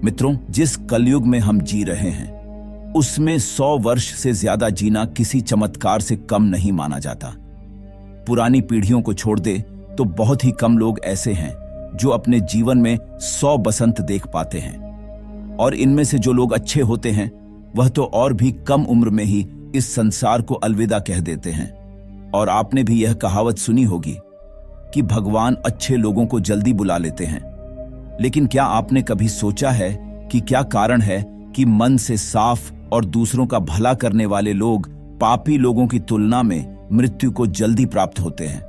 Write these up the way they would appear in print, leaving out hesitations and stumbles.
मित्रों, जिस कलयुग में हम जी रहे हैं उसमें 100 वर्ष से ज्यादा जीना किसी चमत्कार से कम नहीं माना जाता। पुरानी पीढ़ियों को छोड़ दे तो बहुत ही कम लोग ऐसे हैं जो अपने जीवन में 100 बसंत देख पाते हैं, और इनमें से जो लोग अच्छे होते हैं वह तो और भी कम उम्र में ही इस संसार को अलविदा कह देते हैं। और आपने भी यह कहावत सुनी होगी कि भगवान अच्छे लोगों को जल्दी बुला लेते हैं। लेकिन क्या आपने कभी सोचा है कि क्या कारण है कि मन से साफ और दूसरों का भला करने वाले लोग पापी लोगों की तुलना में मृत्यु को जल्दी प्राप्त होते हैं?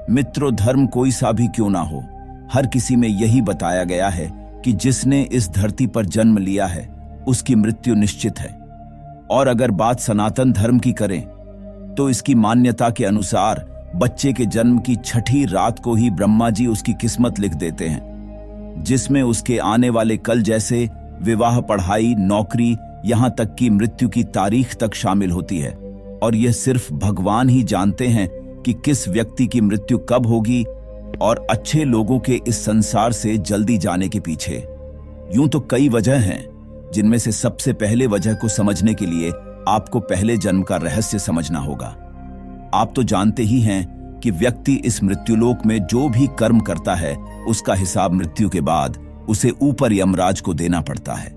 मित्रों, धर्म कोई सा भी क्यों ना हो, हर किसी में यही बताया गया है कि जिसने इस धरती पर जन्म लिया है उसकी मृत्यु निश्चित है। और अगर बात सनातन धर्म की करें तो इसकी मान्यता के अनुसार बच्चे के जन्म की 6ठी रात को ही ब्रह्मा जी उसकी किस्मत लिख देते हैं, जिसमें उसके आने वाले कल जैसे विवाह, पढ़ाई, नौकरी, यहां तक कि मृत्यु की तारीख तक शामिल होती है। और यह सिर्फ भगवान ही जानते हैं कि किस व्यक्ति की मृत्यु कब होगी, और अच्छे लोगों के इस संसार से जल्दी जाने के पीछे यूं तो कई वजह हैं, जिनमें से सबसे पहले वजह को समझने के लिए आपको पहले जन्म का रहस्य समझना होगा। आप तो जानते ही हैं कि व्यक्ति इस मृत्युलोक में जो भी कर्म करता है उसका हिसाब मृत्यु के बाद उसे ऊपर यमराज को देना पड़ता है।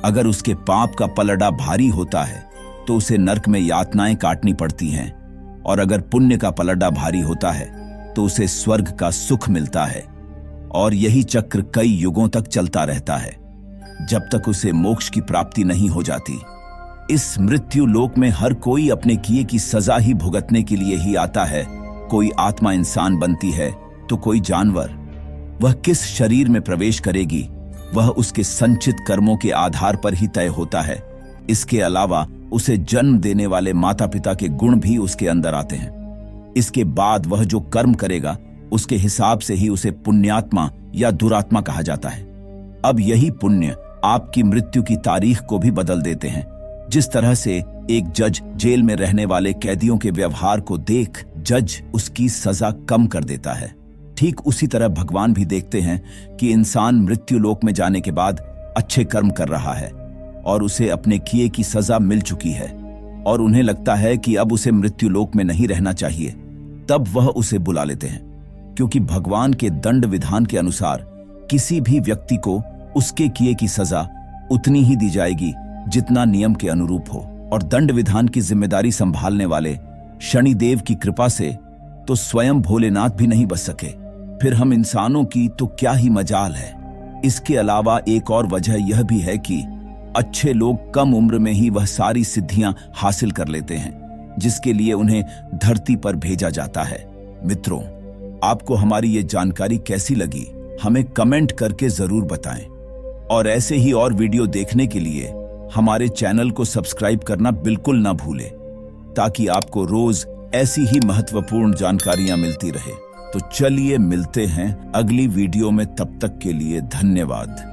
अगर उसके पाप का पलड़ा भारी होता है तो उसे नरक में यातनाएं काटनी पड़ती हैं, और अगर पुण्य का पलड़ा भारी होता है तो उसे स्वर्ग का सुख मिलता है। और यही चक्र कई युगों तक चलता रहता है, जब तक उसे मोक्ष की प्राप्ति नहीं हो जाती। इस मृत्यु लोक में हर कोई अपने किए की सजा ही भुगतने के लिए ही आता है। कोई आत्मा इंसान बनती है तो कोई जानवर। वह किस शरीर में प्रवेश करेगी वह उसके संचित कर्मों के आधार पर ही तय होता है। इसके अलावा उसे जन्म देने वाले माता पिता के गुण भी उसके अंदर आते हैं। इसके बाद वह जो कर्म करेगा उसके हिसाब से ही उसे पुण्यात्मा या दुरात्मा कहा जाता है। अब यही पुण्य आपकी मृत्यु की तारीख को भी बदल देते हैं। जिस तरह से एक जज जेल में रहने वाले कैदियों के व्यवहार को देख जज उसकी सजा कम कर देता है, ठीक उसी तरह भगवान भी देखते हैं कि इंसान मृत्यु लोक में जाने के बाद अच्छे कर्म कर रहा है और उसे अपने किए की सजा मिल चुकी है, और उन्हें लगता है कि अब उसे मृत्यु लोक में नहीं रहना चाहिए। तब वह उसे बुला लेते हैं, क्योंकि भगवान के दंड विधान के अनुसार किसी भी व्यक्ति को उसके किए की सजा उतनी ही दी जाएगी जितना नियम के अनुरूप हो। और दंड विधान की जिम्मेदारी संभालने वाले शनिदेव की कृपा से तो स्वयं भोलेनाथ भी नहीं बच सके, फिर हम इंसानों की तो क्या ही मजाल है। इसके अलावा एक और वजह यह भी है कि अच्छे लोग कम उम्र में ही वह सारी सिद्धियां हासिल कर लेते हैं जिसके लिए उन्हें धरती पर भेजा जाता है। मित्रों, आपको हमारी ये जानकारी कैसी लगी हमें कमेंट करके जरूर बताएं, और ऐसे ही और वीडियो देखने के लिए हमारे चैनल को सब्सक्राइब करना बिल्कुल ना भूलें, ताकि आपको रोज ऐसी ही महत्वपूर्ण जानकारियां मिलती रहे। तो चलिए मिलते हैं अगली वीडियो में, तब तक के लिए धन्यवाद।